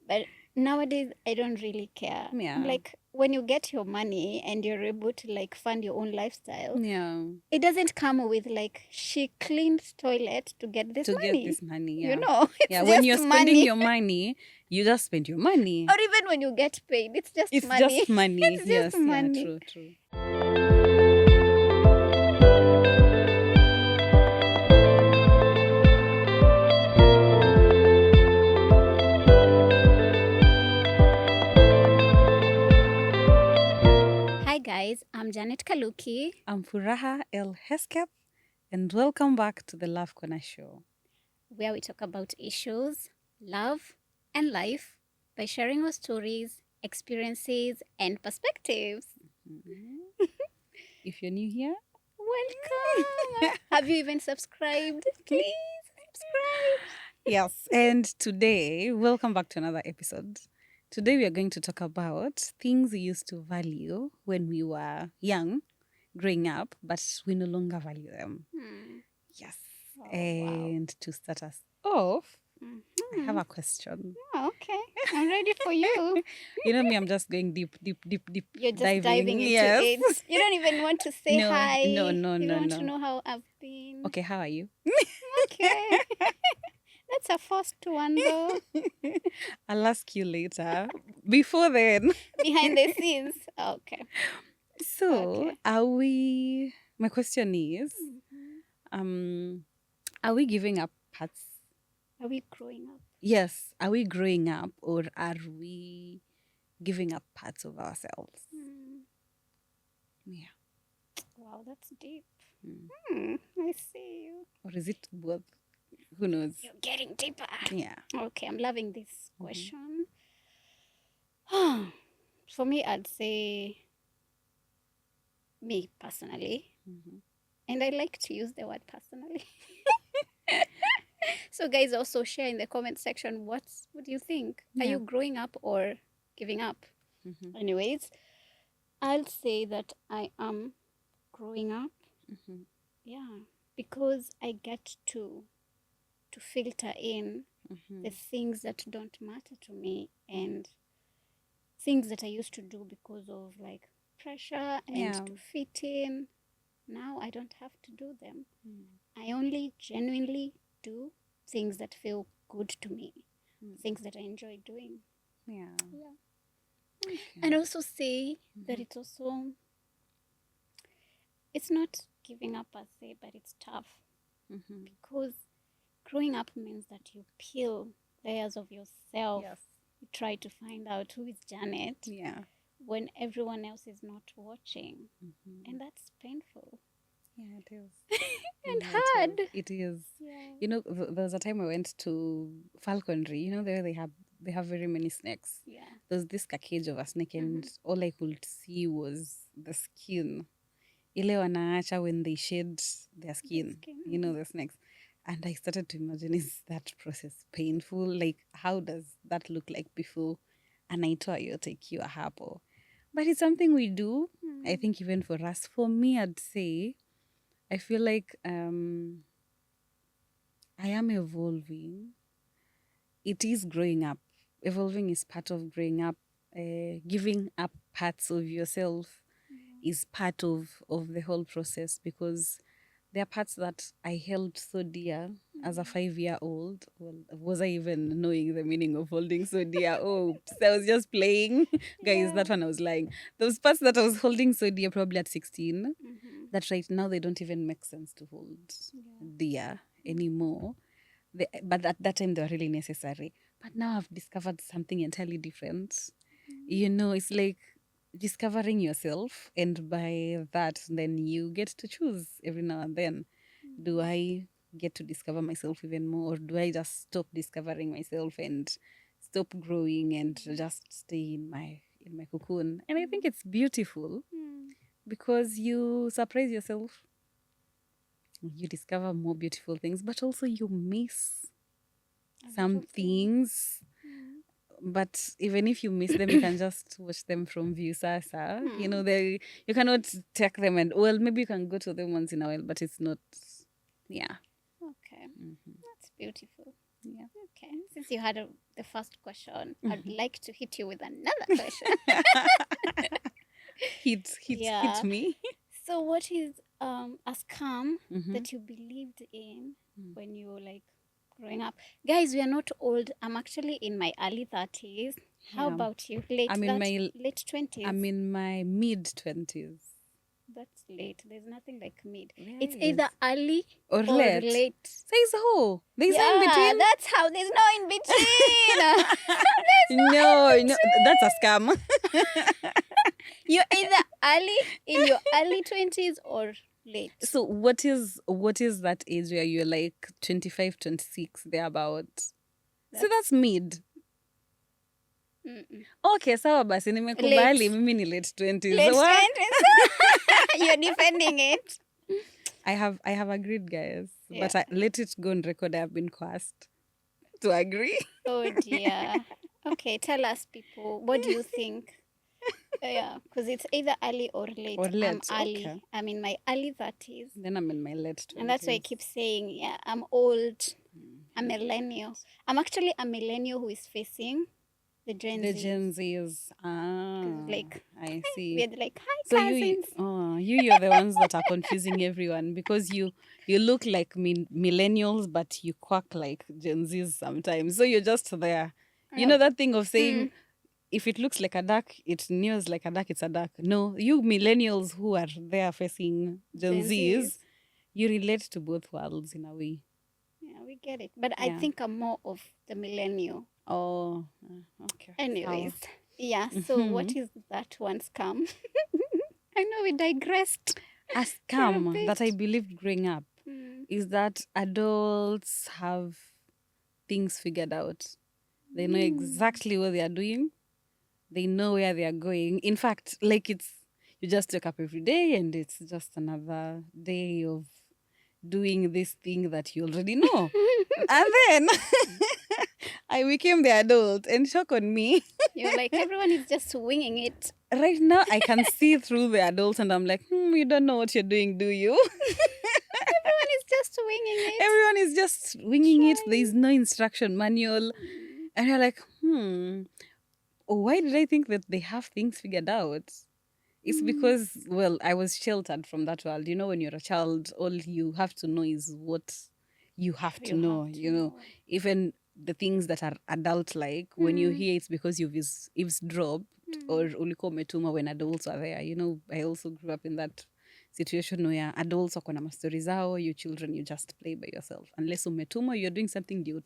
But nowadays, I don't really care. I'm Yeah. like, when you get your money and you're able to like fund your own lifestyle, Yeah. it doesn't come with like she cleaned toilet to get this To get money. this money, You yeah. know, it's Yeah, when just you're spending money. your money, you just spend your money. Or even when you get paid, it's just It's money. just money. It's just Yes, yeah, money. true, true. Hi guys, I'm Janet Kaluki, I'm Furaha Hesketh, and welcome back to the Love Corner Show. where we talk about issues, love, and life by sharing our stories, experiences, and perspectives. Mhm. If you're new here, Welcome! Have you even subscribed? Please subscribe. yes. And today, welcome back to another episode. Today, we are going to talk about things we used to value when we were young, growing up, but we no longer value them. Hmm. Yes. Oh, wow. And to start us off, I have Mhm. a question. Oh, okay. I'm ready for you. You know me, I'm just going deep, deep, deep, deep, You're just diving. diving into Yes. it. You don't even want to say No, hi. no, no, You no, don't want to no. know how I've been. Okay, how are you? Okay. That's a first one, though. I'll ask you later. Before then. Behind the scenes. Okay. So, Okay. my question is, Mhm. um, are we giving up parts? Are we growing up? Yes, are we growing up or are we giving up parts of ourselves? Hmm. Yeah. Wow, that's deep. Mm. I see you. Or is it both? Who knows? You're getting deeper. Yeah. Okay, I'm loving this Mhm. question. For me, I'd say me personally. Mhm. And I like to use the word personally. So, guys, also share in the comment section what do you think? Are Yeah. you growing up or giving up? Mhm. Anyways, I'll say that I am growing up. Mhm. Yeah, because I get to filter in the Mhm. things that don't matter to me and things that I used to do because of like pressure and Yeah. to fit in. Now I don't have to do them. Mm. I only genuinely do things that feel good to me, Mm. things that I enjoy doing. Yeah. Yeah. And Okay. also say that Mhm. it's not giving up per se, but it's tough Mhm. because growing up means that you peel layers of yourself. Yes. You try to find out who is Janet Yeah. when everyone else is not watching. Mhm. And that's painful Yeah, it is. and Yeah, it is. hard. It is. Yeah. You know, there was a time I went to falconry. You know, there they have very many snakes. Yeah. There was this cage of a snake, and all I could see was the skin. Ile wanaacha when they shed their The skin. skin. You know, the snakes. And I started to imagine, is that process painful? Like, how does that look like before anaitwa yote ikiwa hapo? But it's something we do. I think even for us, for me, I'd say I feel like I am evolving. It is growing up. Evolving is part of growing up. Giving up parts of yourself is part of the whole process because there are parts that I held so dear as a 5-year-old. Well, was I even knowing the meaning of holding so dear? Oh, I was just playing. Guys, Yeah. that one I was lying. Those parts that I was holding so dear, probably at 16, Mm-hmm. that right now they don't even make sense to hold Yeah. dear anymore. But at that time they were really necessary. But now I've discovered something entirely different. You know, it's like discovering yourself, and by that, then you get to choose every now and then. Do I get to discover myself even more, or do I just stop discovering myself and stop growing and just stay in my cocoon? And I think it's beautiful Mm. because you surprise yourself, you discover more beautiful things, but also you miss A some little thing. things. Mm. But even if you miss them, you can just watch them from view sasa. You know, Mm. you cannot take them, and well, maybe you can go to them once in a while, but it's not. Yeah. Okay. Hmm. That's beautiful. Yeah. Okay. Since you had the first question, I'd Mhm. like to hit you with another question. Hit Yeah. me. So, what is a scam Mm-hmm. that you believed in when you were like growing up? Guys, we are not old. I'm actually in my early 30s. How Yeah. about you? I'm in my Late 20s. I'm in my mid 20s. That's late. There's nothing like mid. There It's is. either early Or or late. late. Says who? There's no in Yeah, between. that's how there's no in between. There's no No, in no, that's a between. scam. You're either early in your early 20s or late. So what is that age where you're like 25, 26, thereabout? So That's that's mid. mm-mm. Okay, sawa basi nimekubali Late. mimi ni late 20s. Late Wa? 20s. You're defending it. I have agreed, guys. Yeah. But let it go on record. I have been coerced to agree. Oh dear. Okay, tell us, people, what do you think? Yeah, because it's either early or late. Or I'm late. early. Okay. I'm in my early 30s. Then I'm in my late And that's why I 20s. keep saying, yeah, I'm old. A millennial. I'm actually a millennial who is facing the Gen The Zs. Gen Zs. Because, like, I see. we're like, hi, So cousins. you're the ones that are confusing everyone because you look like millennials, but you quack like Gen Zs sometimes. So you're just there. You know that thing of saying if it looks like a duck, it news like a duck, it's a duck. No, you millennials who are there facing Gen Gen Zs, Zs. you relate to both worlds in a way. Yeah, we get it. But I Yeah. think I'm more of the millennial. Oh, okay. Anyways, Sawa. yeah, so what Mhm. is that one scam? I know we digressed A for a scam that I bit. believed growing up is that adults have things figured out. They know exactly what they are doing. They know where they are going. In fact, like you just wake up every day and it's just another day of doing this thing that you already know. And then I became the adult and shock on me. You're like, everyone is just winging it. Right now, I can see through the adults and I'm like, you don't know what you're doing, do you? Everyone is just winging it. Everyone is just winging it. There is Trying. no instruction manual. And you're like, why did I think that they have things figured out? It's because, well, I was sheltered from that world. You know, when you're a child, all you have to know is what you have to You know. have to You know, know. even the things that are adult like, when you hear it's because you've eavesdropped or ulikuwa umetuma when adults are there. You know, I also grew up in that situation where adults wako na mastori zao, you children, you just play by yourself. Unless umetuma, you're doing something ndio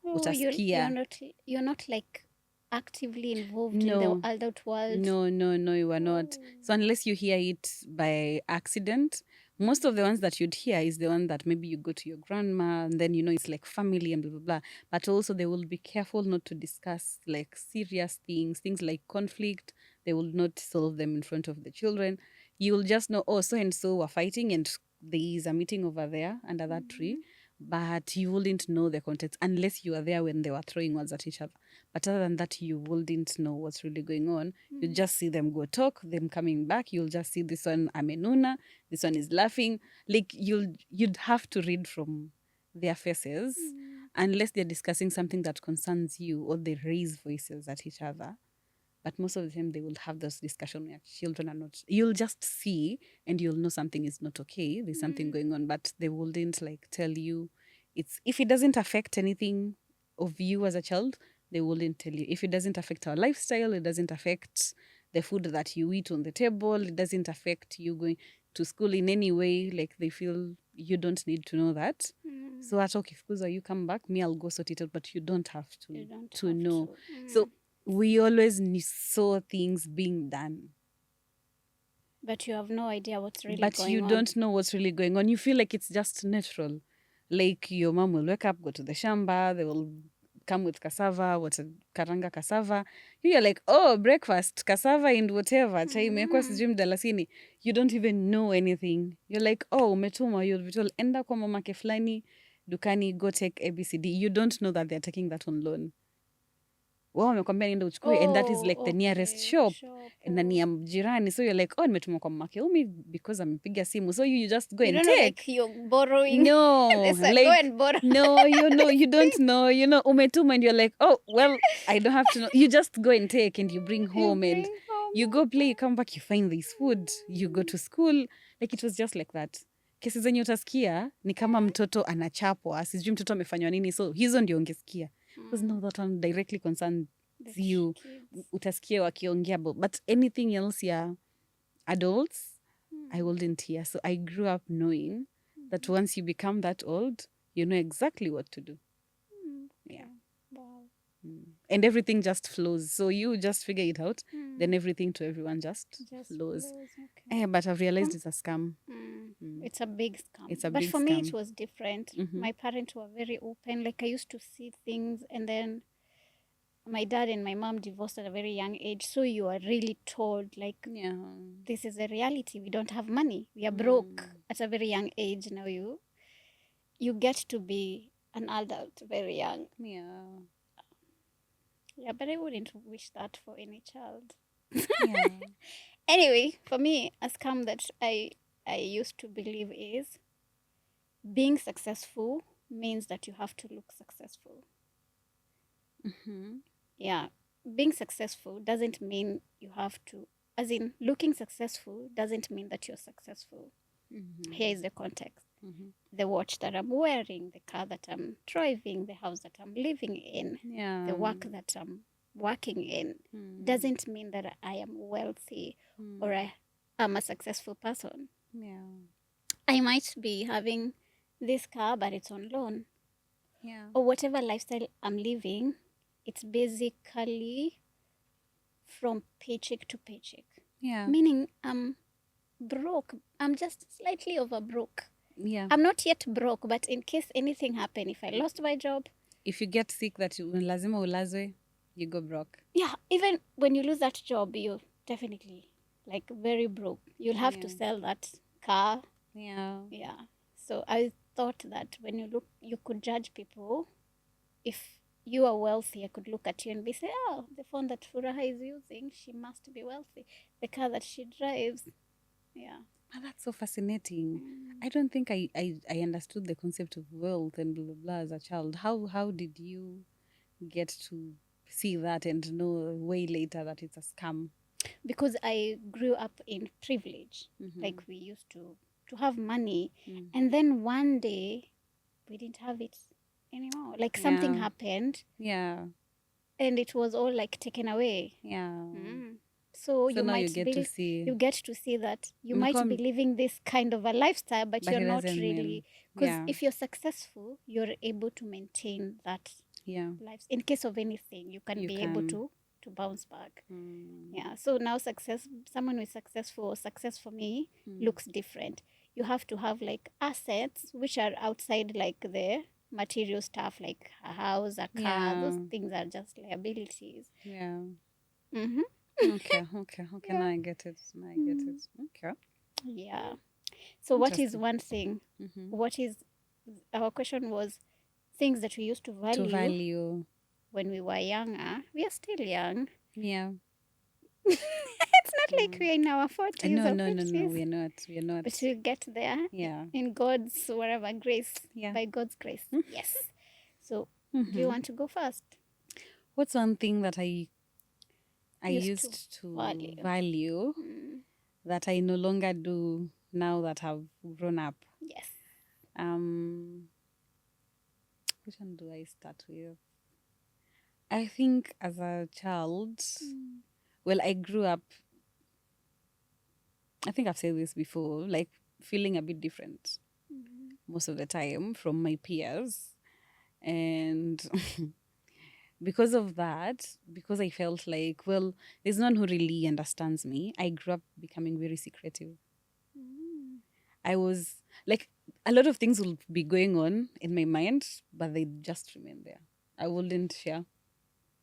Oh, utasikia. you're not like actively involved in the No. adult world. No, you are not. So unless you hear it by accident, most of the ones that you'd hear is the one that maybe you go to your grandma and then you know it's like family and blah blah blah. But also they will be careful not to discuss like serious things like conflict. They will not solve them in front of the children. You will just know, oh, so and so were fighting and there is a meeting over there under that tree. But you wouldn't know the context unless you were there when they were throwing words at each other. But other than that, you wouldn't know what's really going on. You just see them go talk, them coming back. You'll just see this one amenuna, this one is laughing. Like you'd have to read from their faces unless they're discussing something that concerns you or they raise voices at each other. But most of the time, they will have those discussions where children are not. You'll just see and you'll know something is not okay. There's something going on, but they wouldn't like tell you. It's if it doesn't affect anything of you as a child, they wouldn't tell you. If it doesn't affect our lifestyle, it doesn't affect the food that you eat on the table, it doesn't affect you going to school in any way. Like they feel you don't need to know that. So at okay, of you come back, me I'll go sort it out, but you don't have to You don't to have know. to. So we always saw things being done, But you have no idea what's really but going you on. don't know what's really going on. You feel like it's just natural. Like your mom will wake up, go to the shamba, they will come with cassava, what's a karanga cassava. You're like, oh, breakfast, cassava and whatever. Chai imewekwa sijui mdalasini. You don't even know anything. You're like, oh, umetuma, you'll be told, enda kwa mamake fulani, dukani, go take ABCD. You don't know that they're taking that on loan. wao wamekwambia nienda uchukue, and that is Oh, like the nearest okay. shop Shop. na ni ya jirani, so you're like, oh, nimetumwa kwa Makeumi because amepiga simu, so you just go You and don't know, take. like you're borrowing. No, It's like, go like, and borrow. no, you don't know, umetuma, and you're like, oh, well, I don't have to know. You just go and take, and you bring You home, and bring home. you go play, you come back, you find this food, you go to school. Like, it was just like that. Kesi zenye utasikia ni kama mtoto anachapwa, sijui mtoto amefanywa nini, so hizo ndio ungesikia. Because no, that one directly concerns The you. kids. Utasikia wakiongea, but anything else, yeah, adults, I wouldn't hear. So I grew up knowing that once you become that old, you know exactly what to do. Yeah. Wow. And everything just flows. So you just figure it out, then everything to everyone just flows. Okay. But I've realized it's a scam. It's a big scam. It's a but big for me, it scam. was different. My parents were very open. Like, I used to see things, and then my dad and my mom divorced at a very young age. So you are really told, like, Yeah. this is a reality. We don't have money. We are broke at a very young age. Now you get to be an adult very young. Yeah. Yeah, but I wouldn't wish that for any child. Yeah. Anyway, for me, a scam that I used to believe is being successful means that you have to look successful. Yeah, being successful doesn't mean you have to, as in, looking successful doesn't mean that you're successful. Here is the context. The watch that I'm wearing, the car that I'm driving, the house that I'm living in, Yeah. the work that I'm working in doesn't mean that I am wealthy or I am a successful person. Yeah. I might be having this car, but it's on loan. Yeah. Or whatever lifestyle I'm living, it's basically from paycheck to paycheck. Yeah. Meaning I'm broke. I'm just slightly over broke. Yeah. I'm not yet broke, but in case anything happened, if I lost my job, If you get sick that lazima ulazwe, you go broke. yeah, even when you lose that job, you're definitely like very broke. You'll have to sell that car. Yeah. Yeah. So I thought that when you look, you could judge people. If you are wealthy, I could look at you and be say, oh, the phone that Furaha is using, she must be wealthy. The car that she drives, yeah. Oh, that's so fascinating. I don't think I understood the concept of wealth and blah, blah, blah as a child. How did you get to see that and know way later that it's a scam? Because I grew up in privilege. Like, we used to have money, and then one day we didn't have it anymore. Like, something happened, Yeah. and it was all like taken away. Yeah. So So you now might you get to see. you get to see that you might be living this kind of a lifestyle, but But you're it not doesn't really. mean- Because yeah. if you're successful, you're able to maintain that Yeah. life. In case of anything, you can be able to bounce back. Yeah. So now someone who is successful, or success for me looks different. You have to have like assets which are outside like the material stuff, like a house, a car. Yeah. Those things are just liabilities. Yeah. Mm-hmm. Okay. Now I get it. Okay. Yeah. So what is one thing? What is, our question was, things that we used to value when we were younger. We are still young. Yeah. It's not like we're in our 40s No, or no, 50s. we're not. But we'll get there. Yeah. In God's whatever grace. Yeah. By God's grace. Yes. So do you want to go first? What's one thing that I Used used to value. value that I no longer do now that I've grown up? Yes. Which one do I start with? I think as a child, well, I grew up, I think I've said this before, like feeling a bit different most of the time from my peers. And because of that, because I felt like, well, there's no one who really understands me, I grew up becoming very secretive. I was like, a lot of things will be going on in my mind, but they just remain there. I wouldn't share.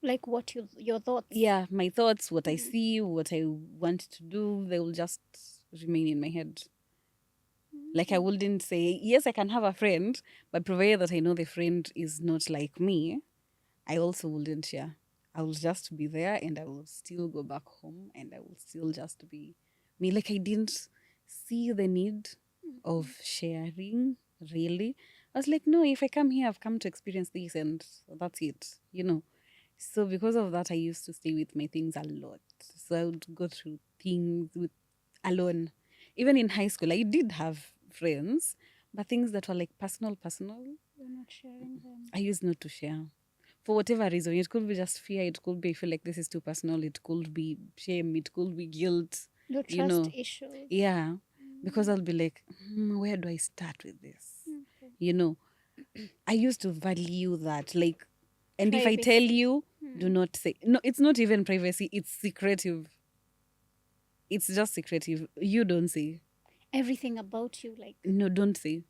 Like what your thoughts? Yeah, my thoughts, what I see, what I want to do, they will just remain in my head. Like, I wouldn't say, yes, I can have a friend, but provided that I know the friend is not like me, I also wouldn't share. I will just be there and I will still go back home and I will still just be me. Like I didn't see the need of sharing really. I was like, no, if I come here, I've come to experience this and that's it. So because of that, I used to stay with my things a lot. So I would go through things with alone. Even in high school, I did have friends, but things that were like personal, You're not sharing them. I used not to share. For whatever reason, it could be just fear, it could be I feel like this is too personal, it could be shame, it could be guilt, No you trust know. issues. Yeah. Because I'll be like, where do I start with this? Okay. You know, I used to value that. Like, and if I tell Privacy. you, do not say. No, it's not even privacy, it's secretive. It's just secretive. You don't say. Everything about you, like, No, don't say.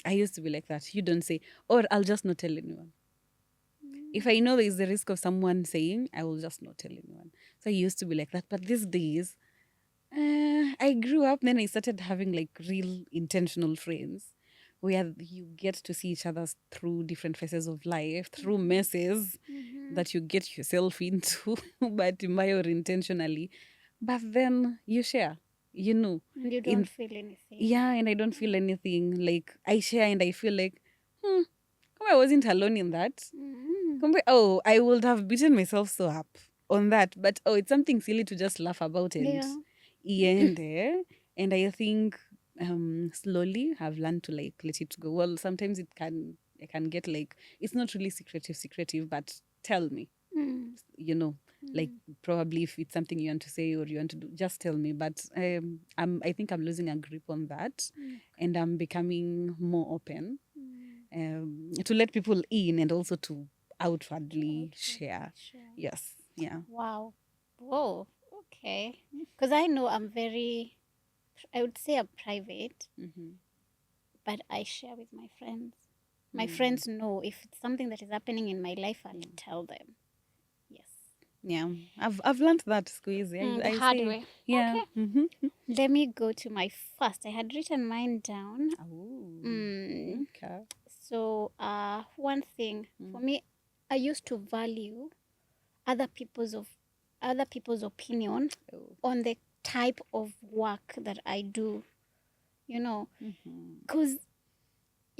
I used to be like that. You don't say. Or I'll just not tell anyone. If I know there is the risk of someone saying, I will just not tell anyone. So I used to be like that. But these days, I grew up, then I started having like real intentional friends where you get to see each other through different phases of life, through messes that you get yourself into, but my or intentionally. But then you share, and you don't in feel anything. yeah, and I don't feel anything. Like I share and I feel like, come I wasn't alone in that. Oh, I would have beaten myself so up on that. But oh, it's something silly to just laugh about and end there. And I think slowly I've learned to like let it go. Well, sometimes I can get like it's not really secretive, but tell me, like probably if it's something you want to say or you want to do, just tell me. But I think I'm losing a grip on that, and I'm becoming more open to let people in and also to outwardly share. Yes. Yeah. Wow. Whoa. Okay. Because I know I'm very, I would say I'm private, but I share with my friends. My friends know if it's something that is happening in my life, I'll tell them. Yes. Yeah. I've learned that squeeze. The I hard say, way. yeah. Okay. Let me go to my first. I had written mine down. Oh. Okay. So, one thing for me, I used to value other people's opinion on the type of work that I do. Because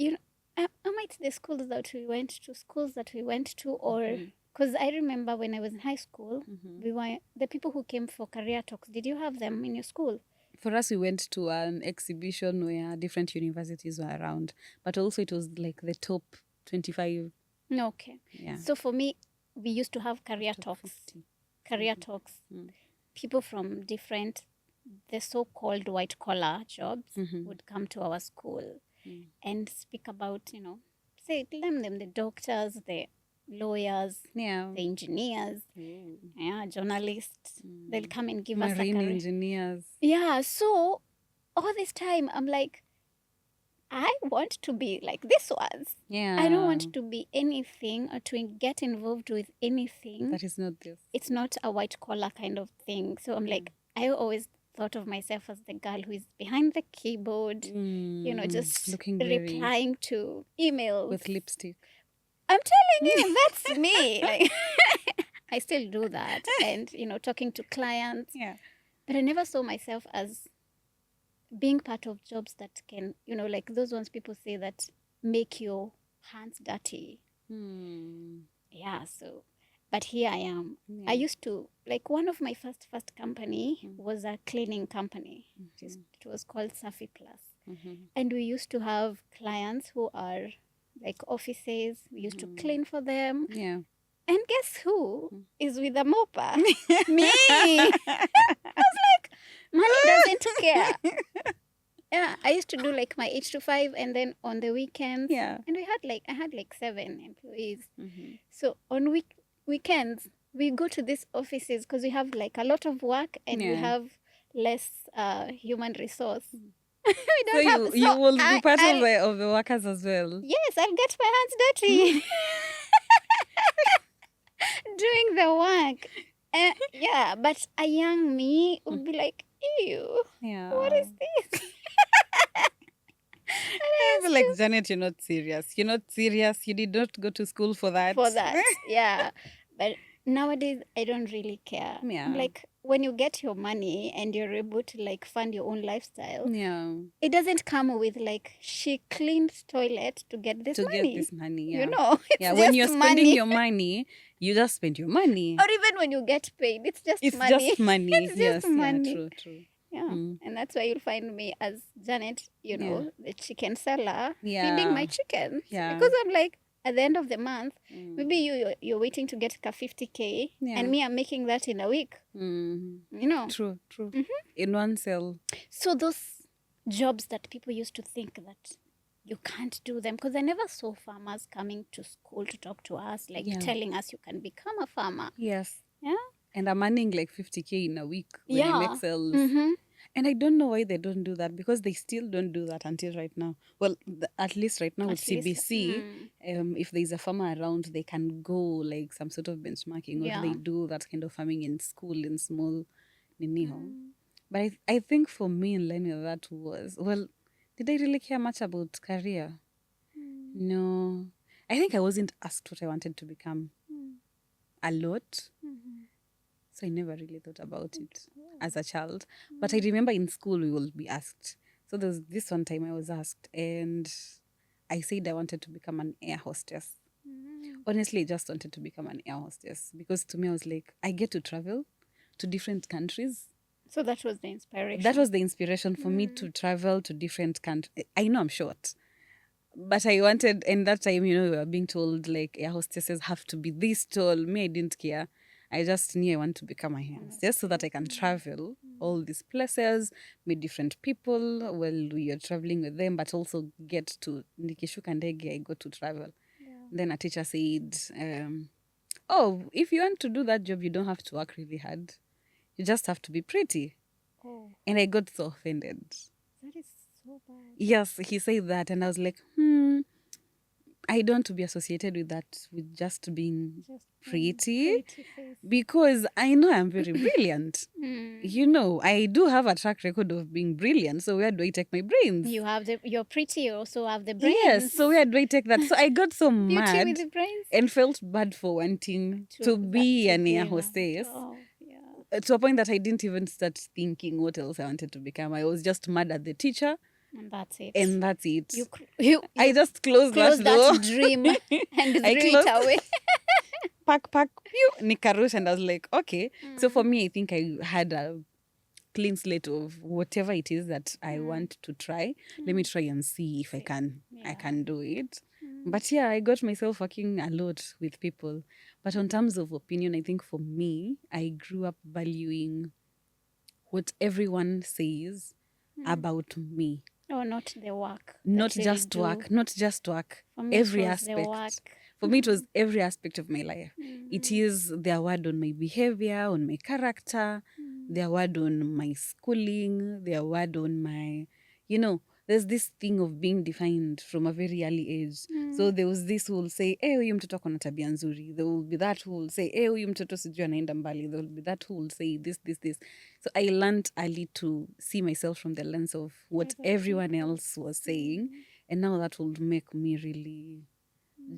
am I the schools that we went to, or because I remember when I was in high school, we were the people who came for career talks. Did you have them in your school? For us, we went to an exhibition where different universities were around, but also it was like the top 25. Okay. Yeah. So for me, we used to have career Top talks. 50. Career talks. People from the so-called white-collar jobs would come to our school and speak about, say, them, the doctors, the lawyers, Yeah. the engineers, journalists. They'll come and give us a Marine career. engineers. Yeah, so all this time, I'm like, I want to be like this ones. Yeah. I don't want to be anything or to get involved with anything. That is not this. It's not a white collar kind of thing. So I'm like, I always thought of myself as the girl who is behind the keyboard, just looking replying to emails. with lipstick. I'm telling you, that's me. Like, I still do that. And, talking to clients. Yeah. But I never saw myself as being part of jobs that can, like those ones people say that make your hands dirty. Yeah, so, but here I am. I used to, like one of my first company was a cleaning company. It was called Safi Plus. And we used to have clients who are like offices. We used to clean for them. Yeah. And guess who is with a mopper? Me! I was like, money doesn't care. Yeah, I used to do like my 8 to 5 and then on the weekends. Yeah. And I had like 7 employees. So on weekends, we go to these offices because we have like a lot of work and we have less human resource. We don't you will be part of the workers as well. Yes, I'll get my hands dirty doing the work. Yeah, but a young me would be like, ew, what is this? I feel like, Janet, you're not serious. You're not serious. You did not go to school for that. For that, yeah. But nowadays, I don't really care. I'm Yeah. like, when you get your money and you're able to like fund your own lifestyle, Yeah. it doesn't come with like she cleaned toilet to get this money. Get this money, yeah. You know, it's yeah, just when you're spending money. your money, you just spend your money. Or even when you get paid, it's just It's money. just money. It's yes, just money. yeah, true. Yeah. And that's why you'll find me as Janet, you know, the chicken seller, feeding my chickens. Yeah. Because I'm like, at the end of the month, maybe you're waiting to get a 50K, and me, I'm making that in a week. You know? True. In one cell. So those jobs that people used to think that you can't do them, because I never saw farmers coming to school to talk to us, like telling us you can become a farmer. Yes. Yeah. And I'm earning like 50K in a week when I make sales. And I don't know why they don't do that, because they still don't do that until right now. Well, at least right now with CBC, if there's a farmer around, they can go like some sort of benchmarking, or they do that kind of farming in school in small niniho. But I think for me in learning that was, well, did I really care much about career? No. I think I wasn't asked what I wanted to become a lot. So I never really thought about it as a child. But I remember in school we will be asked. So there was this one time I was asked, and I said I wanted to become an air hostess. Honestly, I just wanted to become an air hostess, because to me I was like, I get to travel to different countries. So that was the inspiration. That was the inspiration for me to travel to different countries. I know I'm short, but I wanted, and that time, you know, we were being told like air hostesses have to be this tall. Me, I didn't care. I just knew I want to become a air hostess so that I can travel all these places, meet different people while you're traveling with them, but also get to nikishuka ndege, I got to travel. Then a teacher said, oh, if you want to do that job, you don't have to work really hard. You just have to be pretty. And I got so offended. That is so bad. Yes, he said that, and I was like, I don't want to be associated with that, with just being pretty, because I know I'm very brilliant. You know, I do have a track record of being brilliant. So where do I take my brains? You're pretty. You also have the brains. Yes. So where do I take that? So I got so mad with the brains. And felt bad for wanting to be an air hostess. To a point that I didn't even start thinking what else I wanted to become. I was just mad at the teacher. And that's it. I just closed that door. Dream and threw it away. Pack, nikarush, and I was like, okay. So for me, I think I had a clean slate of whatever it is that I want to try. Let me try and see if I can do it. But yeah, I got myself working a lot with people. But on terms of opinion, I think for me, I grew up valuing what everyone says about me. Oh, not the work. Not just work. For me, every aspect. For me, it was every aspect of my life. It is their word on my behavior, on my character, their word on my schooling, their word on my, you know, there's this thing of being defined from a very early age. So there was this who will say, huyu mtoto ako na tabia nzuri. There will be that who will say, huyu mtoto sijui anaenda mbali. There will be that who will say this. So I learned early to see myself from the lens of what everyone else was saying. And now that will make me really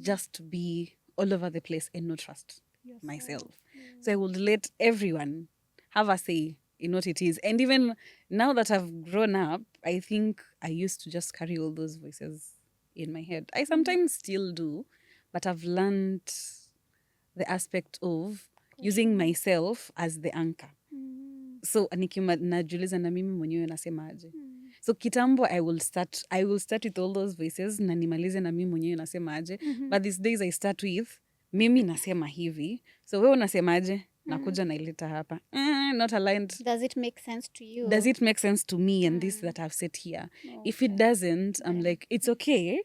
just be all over the place and not trust myself. So I would let everyone have a say in what it is. And even now that I've grown up, I think I used to just carry all those voices in my head. I sometimes still do, but I've learned the aspect of using myself as the anchor. So najiuliza na mimi mwenyewe nasema aje. So kitambo I will start with all those voices na nimalize na mimi mwenyewe nasema aje. But these days I start with mimi nasema hivi. So wewe unasema aje? Nakuja naileta hapa. Not aligned. Does it make sense to you? Does it make sense to me and this that I've said here? Okay. If it doesn't, I'm like, it's okay.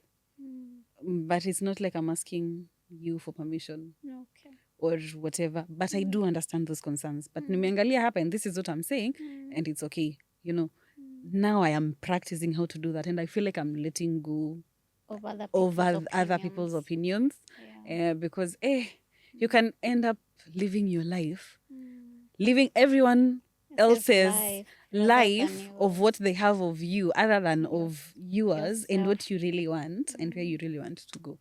But it's not like I'm asking you for permission. Okay. Or whatever. But I do understand those concerns. But nimeangalia hapa and this is what I'm saying and it's okay. You know, now I am practicing how to do that and I feel like I'm letting go over other people's opinions. Yeah. Because you can end up living your life, living everyone else's life of what they have of you other than of yours and yourself. what you really want and where you really want to go.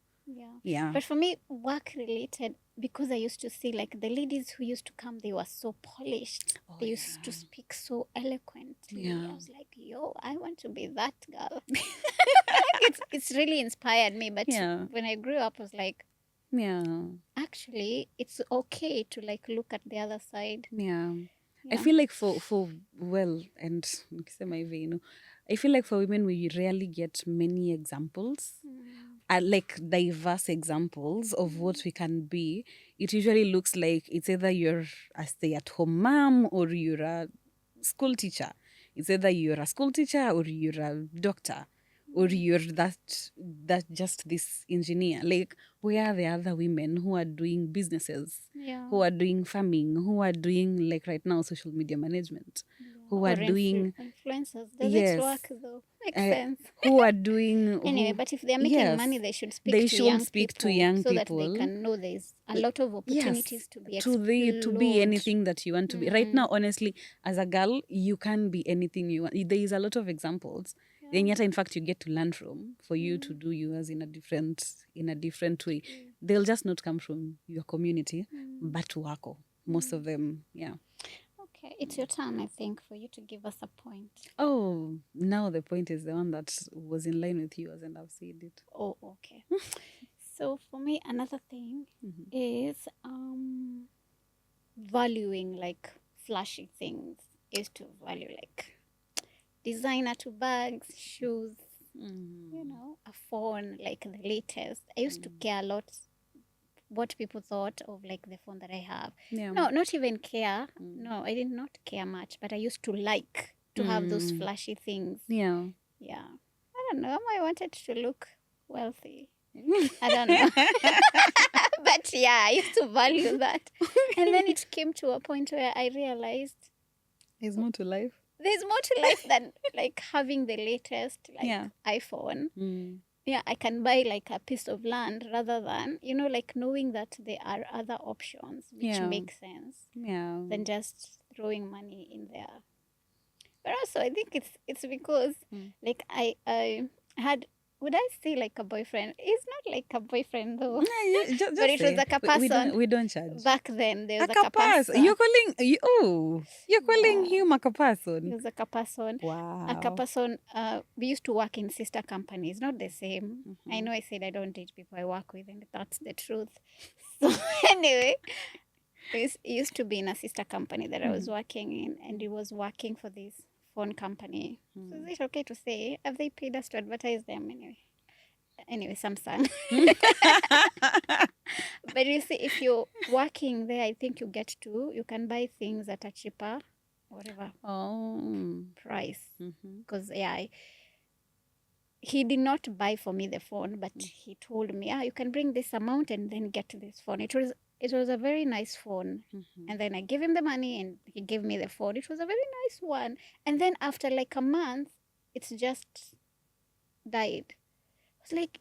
Yeah. But for me, work related, because I used to see like the ladies who used to come, they were so polished. They used to speak so eloquently. I was like, yo, I want to be that girl. It's really inspired me. But when I grew up, I was like, actually, it's okay to like look at the other side. I feel like for well, and I feel like for women we rarely get many examples, like diverse examples of what we can be. It usually looks like it's either you're a stay-at-home mom or you're a school teacher. It's either you're a school teacher or you're a doctor or you're that just this engineer. Like, where are the other women who are doing businesses, who are doing farming, who are doing, like right now, social media management, who are doing influencers? Does it work though? Makes sense. Who are doing anyway, but if they're making money, they should speak to young people so that they can know there's a lot of opportunities to be explored. To be anything that you want to be. Right now, honestly, as a girl, you can be anything you want. There is a lot of examples. Then yet, in fact, you get to learn from for you to do yours in a different way. They'll just not come from your community, but wako. Most of them, Okay, it's your turn, I think, for you to give us a point. Oh, now the point is the one that was in line with yours, and I've said it. Oh, okay. So for me, another thing is valuing like flashy things. I used to value like designer to bags, shoes, a phone, like the latest. I used to care a lot what people thought of like the phone that I have. No, not even care. No, I did not care much, but I used to like to have those flashy things. Yeah. I don't know. I wanted to look wealthy. I don't know. But I used to value that. And then it came to a point where I realized there's more to life. There's more to life than like having the latest iPhone. I can buy like a piece of land rather than, like knowing that there are other options which make sense than just throwing money in there. But also I think it's because like I had, would I say like a boyfriend? He's not like a boyfriend though. Just but it was like a person. We don't charge. Back then there was like a person. You're calling him a person. He was like a person. Wow. A person. We used to work in sister companies, not the same. I know I said I don't date people I work with, and that's the truth. So anyway, he used to be in a sister company that I was working in, and he was working for this phone company. So is it okay to say? Have they paid us to advertise them anyway, Samsung. But you see, if you're working there, I think you can buy things at a cheaper, whatever price. Because he did not buy for me the phone, but he told me, you can bring this amount and then get this phone. It was a very nice phone. And then I gave him the money and he gave me the phone. It was a very nice one. And then after like a month, it's just died. I was like,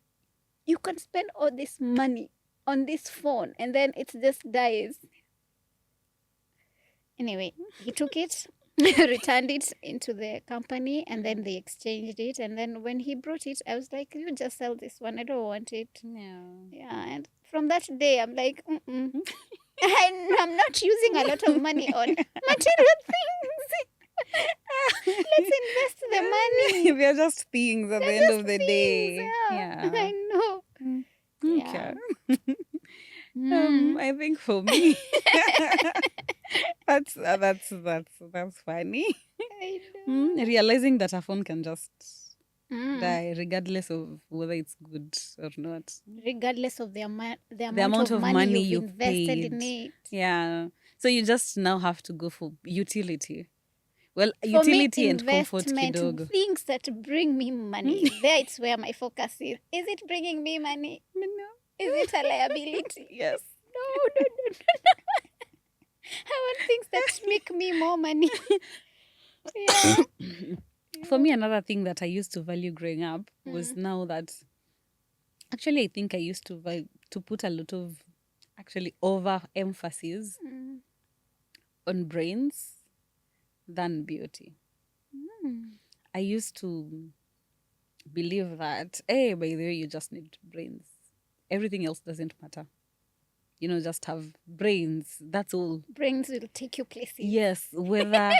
you can spend all this money on this phone and then it just dies. Anyway, he took it, returned it into the company, and then they exchanged it. And then when he brought it, I was like, you just sell this one. I don't want it. And from that day, I'm like, I'm not using a lot of money on material things. Let's invest the money. They're just things at the end of the day. I know. Okay. I think for me, that's funny. I know. Realizing that a phone can just die, regardless of whether it's good or not. Regardless of the amount of money you've invested paid. in it. Yeah. So you just now have to go for utility. Well, For utility me, and comfort investment, kidogo. things that bring me money. There it's where my focus is. Is it bringing me money? No. Is it a liability? Yes. No. I want things that make me more money. For me, another thing that I used to value growing up was now that actually I think I used to put a lot of overemphasis on brains than beauty. I used to believe that, hey, by the way, you just need brains. Everything else doesn't matter. Just have brains. That's all. Brains will take you places. Yes, whether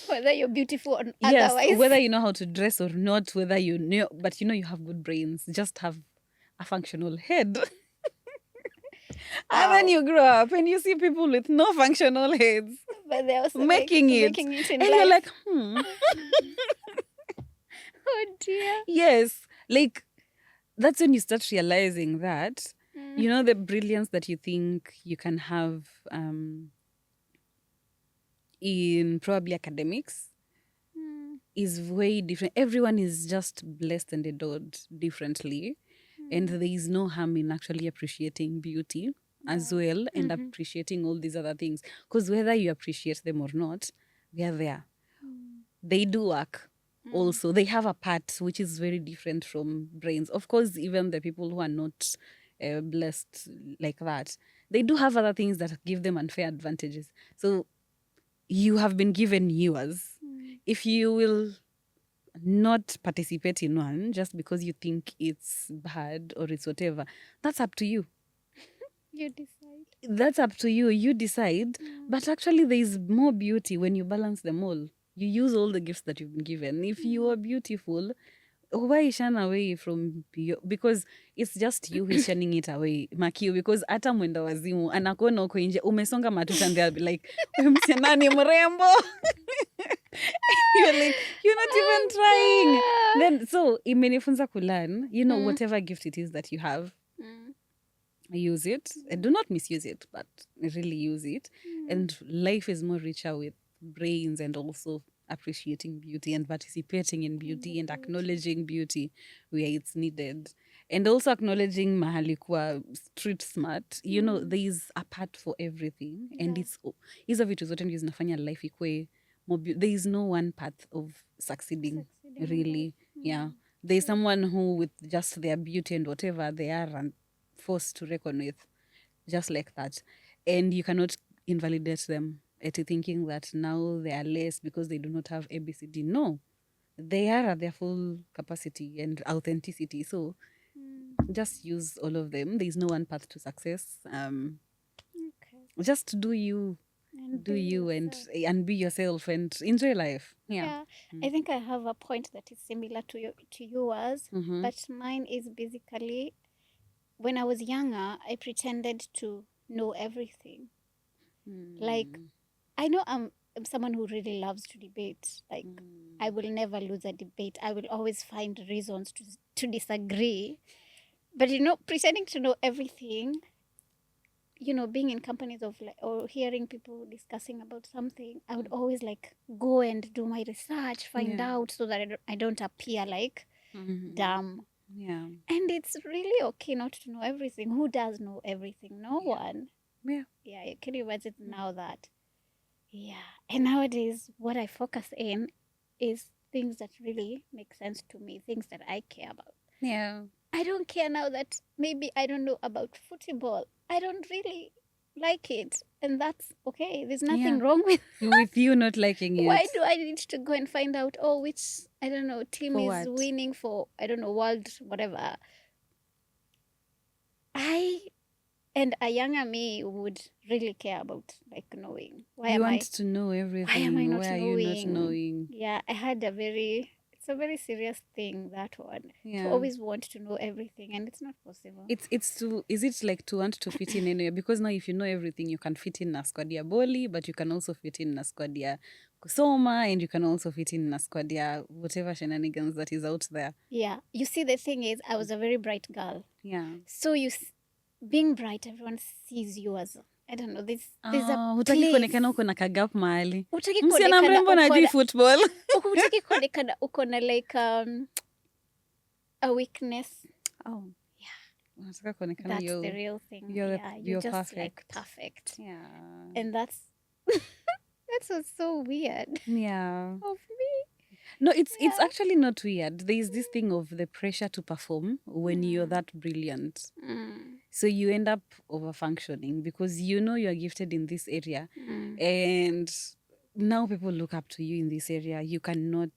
whether you're beautiful or yes, otherwise. whether you know how to dress or not, whether you know, but you have good brains. Just have a functional head. And then you grow up and you see people with no functional heads, but they're also making it in and life. you're like, Oh dear. Yes, like that's when you start realizing that the brilliance that you think you can have in probably academics is way different. Everyone is just blessed and adored differently, and there is no harm in actually appreciating beauty as well and appreciating all these other things, because whether you appreciate them or not, they are there. They do work. Also, they have a part which is very different from brains. Of course, even the people who are not blessed like that, they do have other things that give them unfair advantages. So you have been given yours. If you will not participate in one just because you think it's bad or it's whatever, that's up to you. You decide. That's up to you. You decide. But actually, there is more beauty when you balance them all. You use all the gifts that you've been given. If you are beautiful, why shun away from because it's just you who's shunning it away, Makio, because hata mwenda wazimu anakuona uko nje umesonga matuta and they'll be like, wewe msichana ni mrembo. You're like, you're not even trying. Then so imenifunza kulearn, whatever gift it is that you have, use it. Do not misuse it, but really use it. And life is more richer with brains and also appreciating beauty and participating in beauty and acknowledging beauty where it's needed. And also acknowledging mahali kwa street smart. There is a part for everything. And it's hizo vitu zote ndio zinafanya life ikue more there is no one path of succeeding really. Yeah. There's someone who with just their beauty and whatever they are and forced to reckon with, just like that. And you cannot invalidate them at thinking that now they are less because they do not have ABCD. No, they are at their full capacity and authenticity. So just use all of them. There is no one path to success. Just do you. And do you and be yourself and enjoy life. Yeah. I think I have a point that is similar to yours, but mine is basically when I was younger, I pretended to know everything. Like, I know I'm someone who really loves to debate. Like, I will never lose a debate. I will always find reasons to disagree. But, pretending to know everything, being in companies of or hearing people discussing about something, I would always go and do my research, find out so that I don't appear like dumb. Yeah. And it's really okay not to know everything. Who does know everything? No one. Yeah. Yeah. Can you imagine now that? Yeah. And nowadays, what I focus in is things that really make sense to me, things that I care about. Yeah. I don't care now that maybe I don't know about football. I don't really like it. And that's okay. There's nothing wrong with you not liking it. Why do I need to go and find out, which, I don't know, team for is what? Winning for, I don't know, world, whatever. And a younger me would really care about knowing. You want to know everything. Why am I not knowing? Why are you not knowing? Yeah, I had it's a very serious thing, that one. Yeah. To always want to know everything, and it's not possible. Is it like to want to fit in anywhere? Because now if you know everything, you can fit in a squad ya Boli, but you can also fit in a squad ya Kusoma, and you can also fit in a squad ya whatever shenanigans that is out there. Yeah. You see, the thing is, I was a very bright girl. Yeah. So being bright, everyone sees you as, I don't know, there's a hutaki kuonekana uko na kagap mahali. Hutaki msichana mrembo na di football. Hutaki kuonekana uko na a weakness. Oh. Yeah. Unataka kuonekana that's the real thing. You're just perfect. Perfect. Yeah. And that's so weird. Yeah. Of me. No, it's actually not weird. There is this thing of the pressure to perform when you're that brilliant. So you end up over functioning because you're gifted in this area. And now people look up to you in this area. You cannot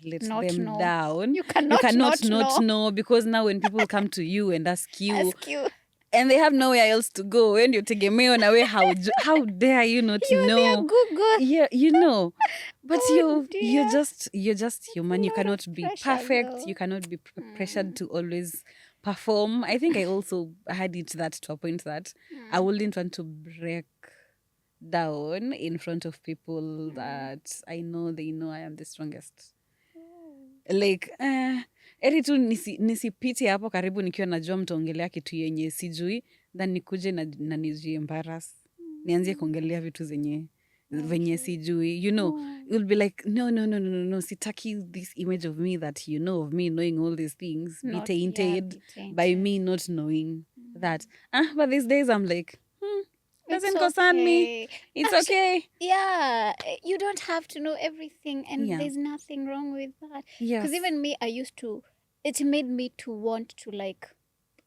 let Not them know. down. You cannot not know, because now when people come to you and ask you, Ask you. and they have nowhere else to go, and you take a on away, how dare you not You're know? their Google. Yeah, you know. But Oh, you're dear. just human. You lot of cannot be pressure, perfect. though. You cannot be pressured to always perform. I think I also had it that to a point that I wouldn't want to break down in front of people that I know they know I am the strongest. Like eri tu nisipite hapo karibu nikiwa najua mtaongelea kitu yenye sijui, then nikuje na nijiembarrass, nianzie kuongelea vitu zenye venye sijui, you know. You'll be like, no, sitaki this image of me that you know of me knowing all these things be tainted by me not knowing that. But these days I'm like, doesn't concern me. It's actually, okay. Yeah, you don't have to know everything, and there's nothing wrong with that. Yes. Because even me, it made me to want to like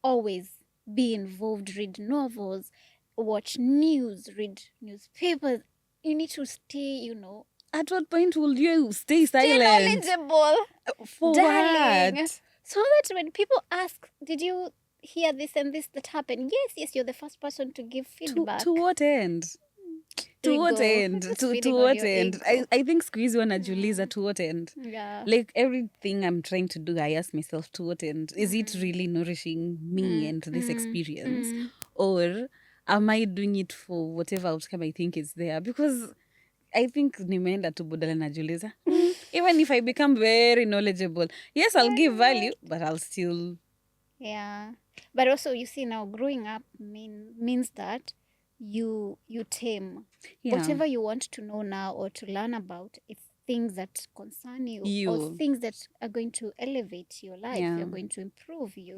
always be involved, read novels, watch news, read newspapers. You need to stay, you know. At what point will you stay silent? Stay knowledgeable. For darling. what? So that when people ask, did you hear this and this that happened? Yes, you're the first person to give feedback. To what end? To what end? To what end? I think squeeze wanajiuliza to what end? Yeah. Like everything I'm trying to do, I ask myself to what end? Is it really nourishing me and this experience? Or am I doing it for whatever outcome I think is there? Because I think nimeenda tu bodala najiuliza. Even if I become very knowledgeable, yes, I'll give value, but I'll still... Yeah. But also, you see, now growing up means that you tame whatever you want to know now or to learn about. It's things that concern you. Or things that are going to elevate your life. They're going to improve you.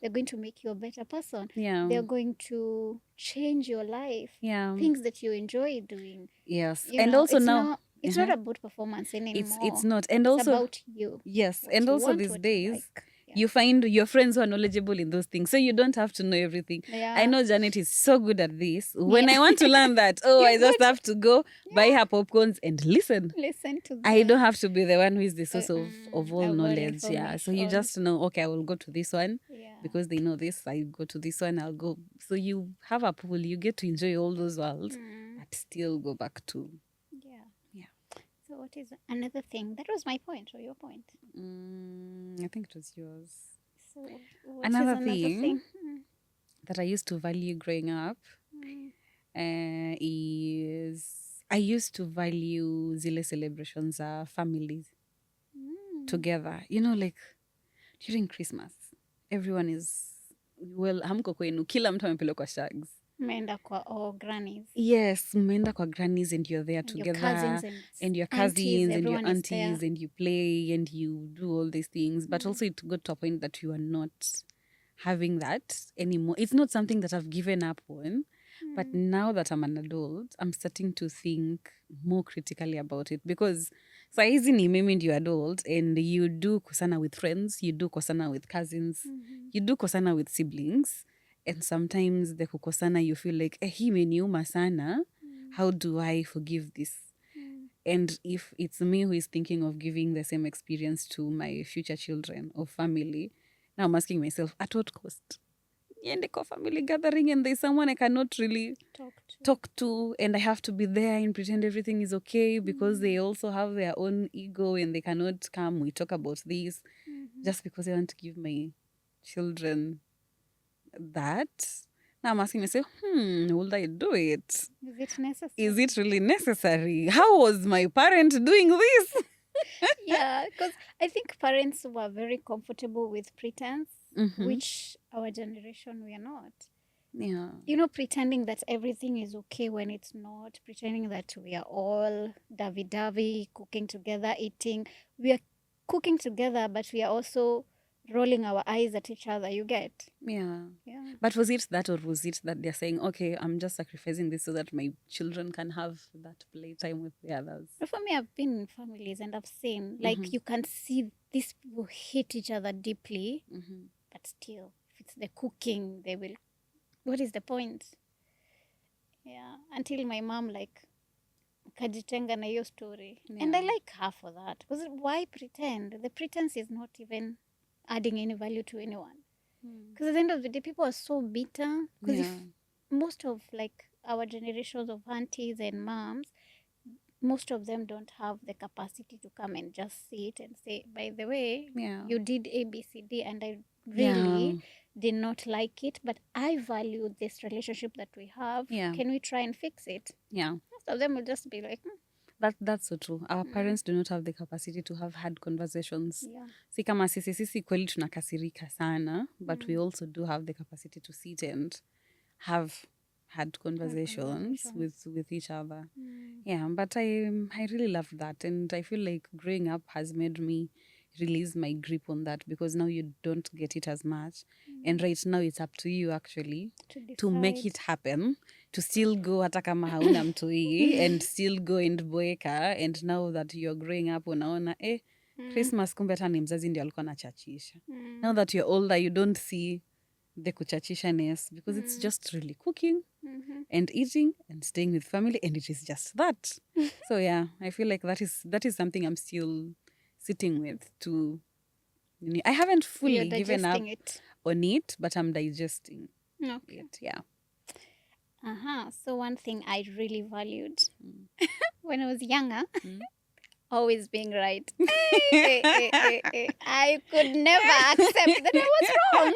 They're going to make you a better person. They're going to change your life. Things that you enjoy doing. Yes. You and know, also now it's not about performance anymore. It's not. And it's also about you. Yes. And also these days, you find your friends who are knowledgeable in those things. So you don't have to know everything. I know Janet is so good at this. When I want to learn that, I just have to go buy her popcorns and listen. Listen to them. I don't have to be the one who is the source of all knowledge. Yeah. So you just know, okay, I will go to this one because they know this. I go to this one, I'll go. So you have a pool, you get to enjoy all those worlds, but still go back to... So what is another thing? That was my point or your point? I think it was yours. So another thing that I used to value growing up is I used to value zile celebrations families together. You know, like during Christmas, everyone is, well, hamko kwenu, kila mtu amepelekwa shags. Mmeenda kwa grannies. Yes, mmeenda kwa grannies and you're there together. Your cousins and your cousins and your aunties and you play and you do all these things. But also it got to a point that you are not having that anymore. It's not something that I've given up on. But now that I'm an adult, I'm starting to think more critically about it. Because saizi ni mimi ndio adult and you do kosana with friends, you do kosana with cousins, you do kosana with siblings. And sometimes the kukosana, you feel like, hii imeniuma sana. How do I forgive this? And if it's me who is thinking of giving the same experience to my future children or family, now I'm asking myself, at what cost? Niende kwa family gathering and there's someone I cannot really talk to and I have to be there and pretend everything is okay because they also have their own ego and they cannot come. We talk about this just because I want to give my children that. Now I'm asking myself, will I do it? Is it necessary? Is it really necessary? How was my parent doing this? Yeah, because I think parents were very comfortable with pretense, which our generation we are not. Yeah. You know, pretending that everything is okay when it's not, pretending that we are all dovey-dovey, cooking together, eating. We are cooking together, but we are also rolling our eyes at each other, you get? Yeah. But was it that, or was it that they're saying, okay, I'm just sacrificing this so that my children can have that playtime with the others? For me, I've been in families and I've seen, like, you can see these people hate each other deeply, but still, if it's the cooking, they will... What is the point? Yeah, until my mom, like, kajitenga na hiyo story. And I like her for that. Because why pretend? The pretense is not even adding any value to anyone. Because at the end of the day, people are so bitter. Because if most of like our generations of aunties and moms, most of them don't have the capacity to come and just sit and say, by the way, you did A, B, C, D, and I really did not like it, but I value this relationship that we have. Can we try and fix it? Most of them will just be like, That's so true. Our parents do not have the capacity to have hard conversations. Si kama sisi kweli tunakasirika sana, but we also do have the capacity to sit and have had conversations with each other. But I really love that, and I feel like growing up has made me release my grip on that, because now you don't get it as much, and right now it's up to you actually to make it happen, to still go hata kama hauna mtoi and still go and boeka. And now that you're growing up, unaona Christmas kumbe hata ni mzazi ndio alikuwa anachachisha. Now that you're older, you don't see the kuchachishaness, because it's just really cooking and eating and staying with family, and it is just that. So I feel like that is something I'm still sitting with. I haven't fully given up on it, but I'm digesting it. So one thing I really valued when I was younger, always being right. I could never accept that I was wrong.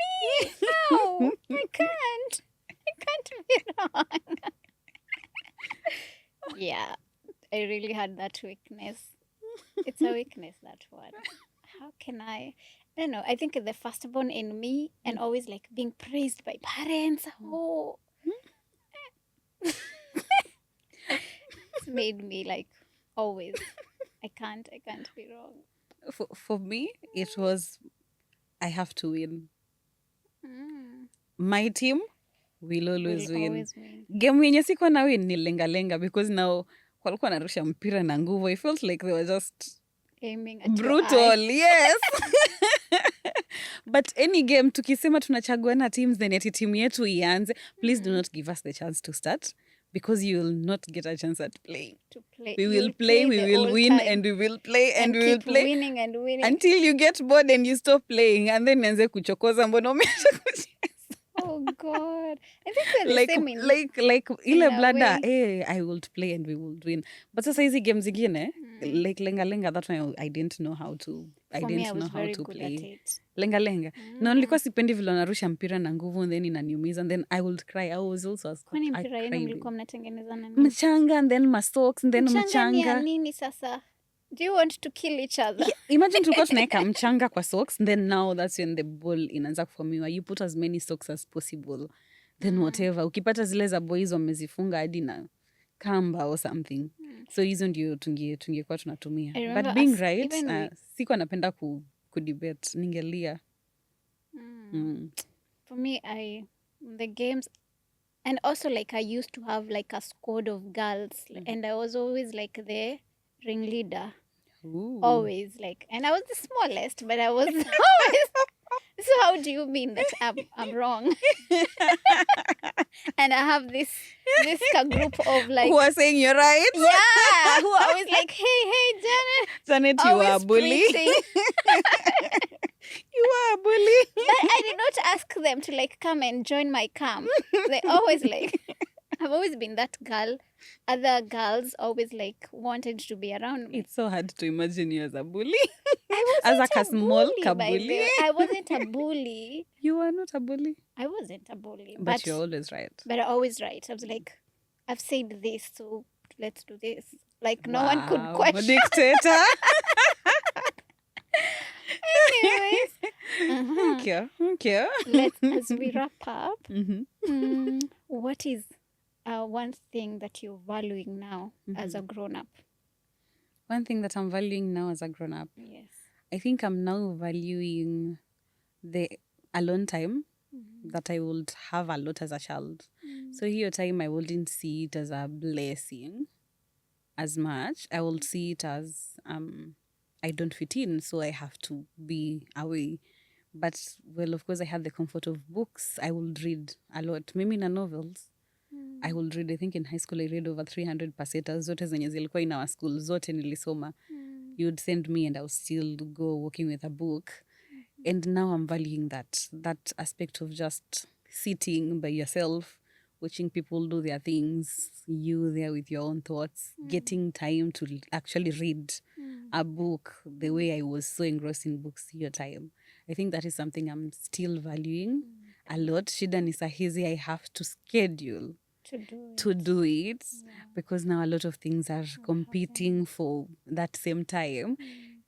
Me? No, I can't be wrong. I really had that weakness. It's a weakness, that one. How can I don't know. I think the firstborn in me, and always like being praised by parents. It's made me like always. I can't be wrong. For me, it was I have to win. My team will always win. Game yenye siko na win ni lenga because now walikuwa narusha mpira na nguvu. I felt like they were just aiming at brutal. Yes. But any game tukisema tunachaguana teams, then eti team yetu ianze, please do not give us the chance to start, because you will not get a chance at playing. We will play, we will win, and we will play, and we will play winning and winning until you get bored and you stop playing, and then nianze kuchokoza mbona umeacha kucheza. Oh God. I think we're the same like ile blada, I will play and we will win. But sasa hizi games zingine, like lenga, that one I didn't know how to play. Lenga. Na nilikuwa sipendi vile narusha mpira na nguvu, and then inaniumiza, and then I would cry. I was also kwani mpira yenu mlikuwa mnatengenezana nini? Mchanga, and then masocks, and then mchanga. Nini sasa? Do you want to kill each other? Imagine tulikuwa tunaweka mchanga kwa socks, and then now that's when the ball inaanza kuformiwa. You put as many socks as possible. Then whatever. Ukipata zile za boys wamezifunga hadi na kamba or something. So hizo ndio tungekuwa tunatumia. But being right, sikuwa napenda kudebate. Ningelia. For me, the games, and also like I used to have like a squad of girls, and I was always like the ringleader. Ooh. Always like, and I was the smallest, but I was always. So how do you mean that I'm wrong? And I have this group of like who are saying you're right. Yeah, who are always like, hey Janet, you are a bully. You are a bully. But I did not ask them to like come and join my camp. They always like, I've always been that girl. Other girls always like wanted to be around me. It's so hard to imagine you as a bully. I wasn't as a small bully. I wasn't a bully. You were not a bully. I wasn't a bully. But you're always right. But I'm always right. I was like, I've said this, so let's do this. Like no one could question. Dictator. Anyways. Okay. As we wrap up, what is one thing that you're valuing now as a grown-up? One thing that I'm valuing now as a grown-up? Yes. I think I'm now valuing the alone time that I would have a lot as a child. So here time I wouldn't see it as a blessing as much. I will see it as I don't fit in, so I have to be away. But, well, of course, I had the comfort of books. I would read a lot, maybe in novels. I will read, I think in high school I read over 300 pesetas, zote zenye zilikuwa in our school, zote nilisoma. You would send me and I would still go walking with a book. And now I'm valuing that aspect of just sitting by yourself, watching people do their things, you there with your own thoughts, getting time to actually read a book the way I was so engrossed in books your time. I think that is something I'm still valuing a lot. Shida ni sahizi, I have to schedule to do it because now a lot of things are competing for that same time.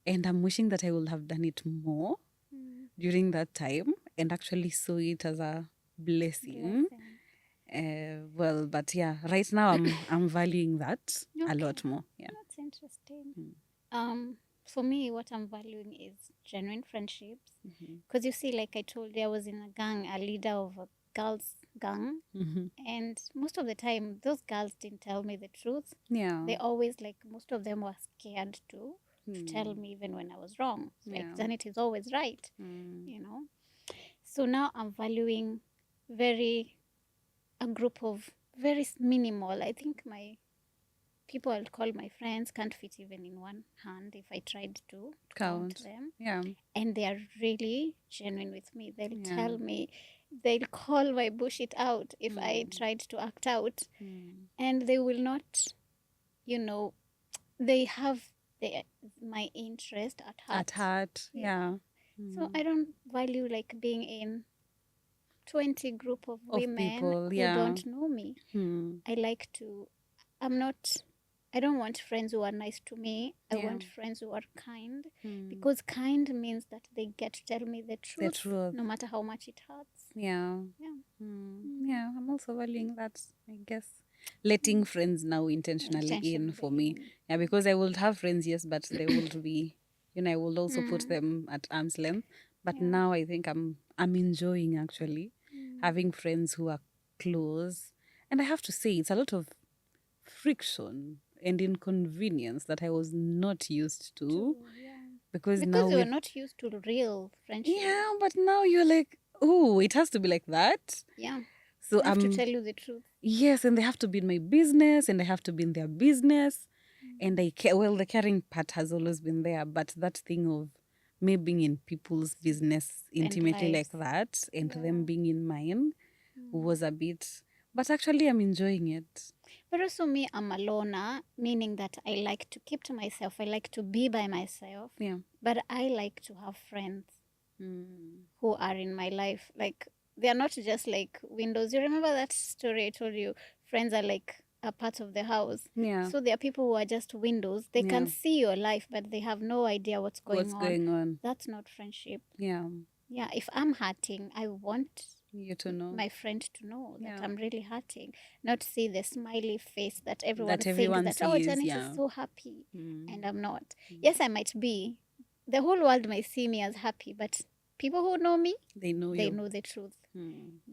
And I'm wishing that I would have done it more during that time and actually saw it as a blessing. Well, but yeah, right now I'm valuing that a lot more. Yeah, that's interesting. For me, what I'm valuing is genuine friendships. Because you see, like I told you, I was in a gang, a leader of a girls' gang, and most of the time, those girls didn't tell me the truth. Yeah, They always, like, most of them were scared to tell me even when I was wrong. Like, Janet is always right, you know. So now I'm valuing a group of very minimal. I think my people I'll call my friends can't fit even in one hand if I tried to count them. Yeah. And they are really genuine with me. They'll tell me, they'll call my bullshit out if I tried to act out. And they will not, they have my interest at heart. At heart, yeah. So I don't value like being in 20 group of women people, who don't know me. I like to, I don't want friends who are nice to me. I want friends who are kind because kind means that they get to tell me the truth. No matter how much it hurts. Yeah. Yeah, I'm also valuing that, I guess. Letting friends now intentionally in for me. Yeah, because I would have friends, yes, but they would be, I will also put them at arm's length. But now I think I'm enjoying actually having friends who are close. And I have to say, it's a lot of friction and inconvenience that I was not used to. Because now you were not used to real friendship. Yeah, but now you're like, oh, it has to be like that. Yeah. So I have to tell you the truth. Yes, and they have to be in my business and I have to be in their business. And I care. Well, the caring part has always been there, but that thing of me being in people's business intimately like that and them being in mine was a bit. But actually, I'm enjoying it. But also me, I'm a loner, meaning that I like to keep to myself. I like to be by myself. Yeah. But I like to have friends who are in my life. Like, they are not just like windows. You remember that story I told you? Friends are like a part of the house. Yeah. So there are people who are just windows. They can see your life, but they have no idea what's going on. That's not friendship. Yeah. Yeah, if I'm hurting, I want you to know, my friend to know that I'm really hurting, not see the smiley face that everyone thinks sees, oh, Janet is so happy, and I'm not. Yes, I might be. The whole world might see me as happy, but people who know me, they know the truth.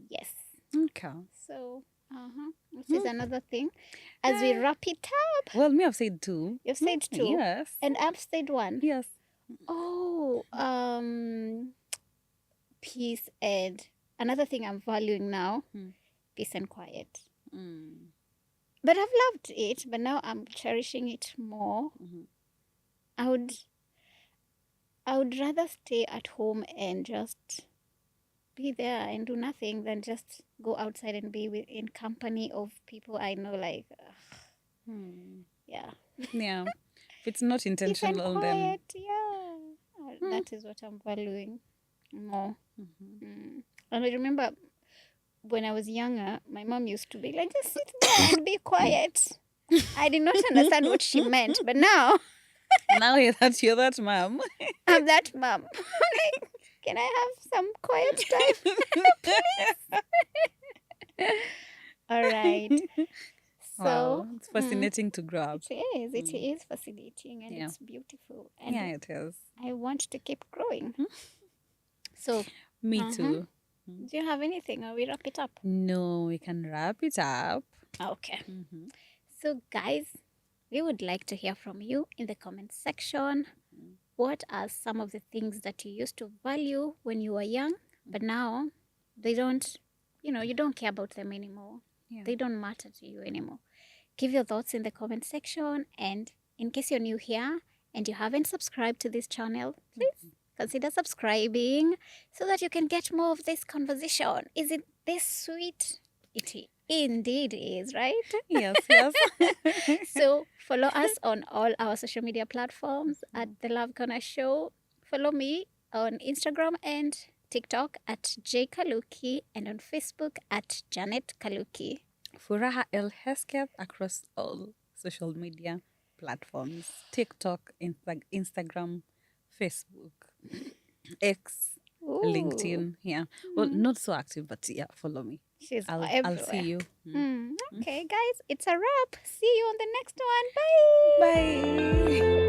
Yes. Okay. So, which is another thing. As we wrap it up. Well, me, I've said two. You've said two. Yes. And I've said one. Yes. Oh, peace and another thing I'm valuing now, peace and quiet. But I've loved it, but now I'm cherishing it more. I would rather stay at home and just be there and do nothing than just go outside and be in company of people I know. Like, yeah. Yeah. If it's not intentional, peace and quiet, then that is what I'm valuing more. And I remember when I was younger, my mom used to be like, just sit there and be quiet. I did not understand what she meant, but now you're that mom. I'm that mom. Like, can I have some quiet time, please? All right. So wow, it's fascinating to grow up. It is fascinating and it's beautiful. And it is. I want to keep growing. So me too. Do you have anything or we wrap it up? No, we can wrap it up. Okay. So guys, we would like to hear from you in the comment section. What are some of the things that you used to value when you were young, but now they don't, you don't care about them anymore? Yeah. They don't matter to you anymore. Give your thoughts in the comment section. And in case you're new here and you haven't subscribed to this channel, please consider subscribing so that you can get more of this conversation. Is it this sweet? It indeed is, right? Yes, yes. So follow us on all our social media platforms at The Love Corner Show. Follow me on Instagram and TikTok at J Kaluki and on Facebook at Janet Kaluki. Furaha El Hesketh across all social media platforms: TikTok, Instagram, Facebook, X, Ooh, LinkedIn. Yeah. Well, not so active, but yeah, follow me. she's I'll see everywhere. you. Okay, guys, it's a wrap. See you on the next one. Bye. Bye.